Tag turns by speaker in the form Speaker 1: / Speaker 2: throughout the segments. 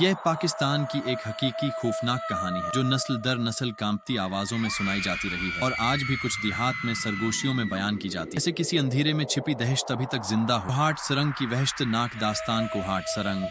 Speaker 1: यह पाकिस्तान की एक हकीकी खौफनाक कहानी है जो नस्ल दर नस्ल कांपती आवाजों में सुनाई जाती रही है और आज भी कुछ देहात में सरगोशियों में बयान की जाती है। जैसे किसी अंधेरे में छिपी दहशत अभी तक जिंदा हो। कोहाट सरंग की वहशतनाक दास्तान। कोहाट सरंग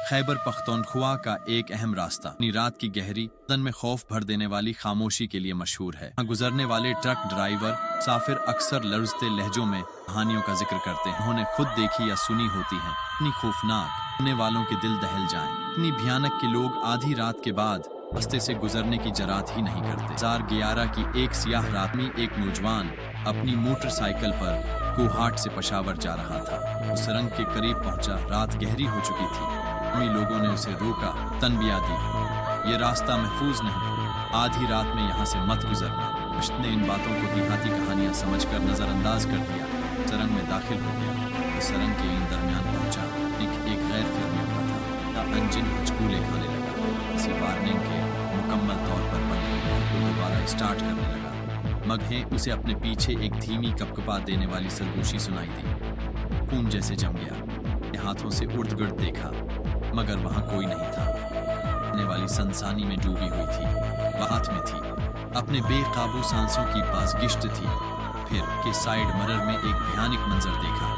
Speaker 1: खैबर पख्तूनख्वा का एक अहम रास्ता अपनी रात की गहरी तन में खौफ भर देने वाली खामोशी के लिए मशहूर है। यहाँ गुजरने वाले ट्रक ड्राइवर मुसाफिर अक्सर लर्जते लहजों में कहानियों का जिक्र करते हैं। उन्होंने खुद देखी या सुनी होती हैं। इतनी खौफनाक सुनने वालों के दिल दहल जाएं। इतनी भयानक कि लोग आधी रात के बाद रास्ते से गुजरने की जरात ही नहीं करते। 2011 की एक सियाह रात में एक नौजवान अपनी मोटरसाइकिल पर कोहाट से पेशावर जा रहा था। वो सुरंग के करीब पहुंचा। रात गहरी हो चुकी थी। लोगों ने उसे रोका, तनबिया दी, ये रास्ता महफूज नहीं, आधी रात में यहाँ से मत गुजरना। ने इन बातों को देहाती कहानियां समझकर नजरअंदाज कर दिया। सरंग में दाखिल हो गया। वो सरंग के इन दरमियान पहुंचा। एक गैर फिल्मी हुआ था। इंजन हिचकूले खाने लगा। इसे वार्निंग के मुकम्मल तौर पर बंद हो गया। वो दोबारा स्टार्ट करने लगा। मगहें उसे अपने पीछे एक धीमी कपकपा देने वाली सरगोशी सुनाई दी। खून जैसे जम गया। हाथों से उर्द गिर्द देखा मगर वहां कोई नहीं था। आने वाली सनसानी में डूबी हुई थी। वह हाथ में थी, अपने बेकाबू सांसों की बाज़गिश्त थी। फिर के साइड मिरर में एक भयानक मंजर देखा।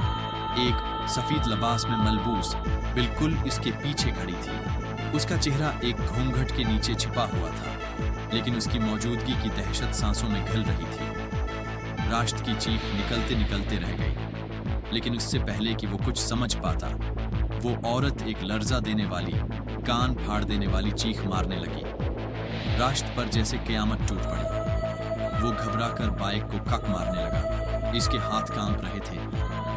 Speaker 1: एक सफेद लिबास में मलबूस बिल्कुल इसके पीछे खड़ी थी। उसका चेहरा एक घूंघट के नीचे छिपा हुआ था, लेकिन उसकी मौजूदगी की दहशत सांसों में घिल रही थी। राष्ट्र की चीख निकलते निकलते रह गई, लेकिन उससे पहले कि वो कुछ समझ पाता, वो औरत एक लर्जा देने वाली, कान फाड़ देने वाली चीख मारने लगी। राष्ट्र पर जैसे क़यामत टूट पड़ी। वो घबराकर बाइक को कक मारने लगा। इसके हाथ कांप रहे थे,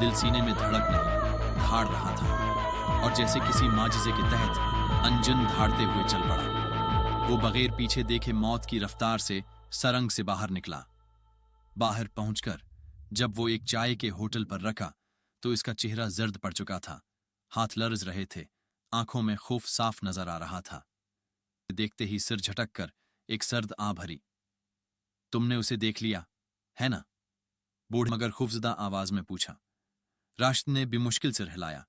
Speaker 1: दिल सीने में धड़क नहीं, धाड़ रहा था और जैसे किसी माजिज़े के तहत अंजन धाड़ते हुए चल पड़ा। वो बगैर पीछे देखे मौत की रफ्तार से सरंग से बाहर निकला। बाहर पहुंचकर जब वो एक चाय के होटल पर रखा तो इसका चेहरा जर्द पड़ चुका था। हाथ लर्ज रहे थे, आंखों में खौफ साफ नजर आ रहा था। देखते ही सिर झटक कर एक सर्द आ भरी। तुमने उसे देख लिया है ना? बूढ़े मगर खौफजदा आवाज में पूछा। राष्ट्र ने बेमुश्किल सिर हिलाया,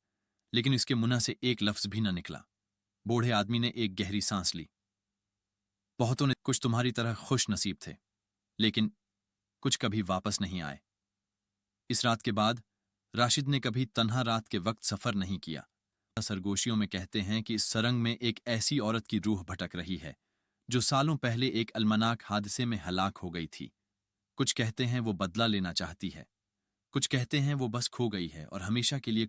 Speaker 1: लेकिन उसके मुंह से एक लफ्ज भी न निकला। बूढ़े आदमी ने एक गहरी सांस ली। बहुतों ने कुछ तुम्हारी तरह खुश नसीब थे, लेकिन कुछ कभी वापस नहीं आए। इस रात के बाद राशिद ने कभी तन्हा रात के वक्त सफर नहीं किया। सरगोशियों में कहते हैं कि इस सरंग में एक ऐसी औरत की रूह भटक रही है जो सालों पहले एक अलमनाक हादसे में हलाक हो गई थी। कुछ कहते हैं वो बदला लेना चाहती है, कुछ कहते हैं वो बस खो गई है और हमेशा के लिए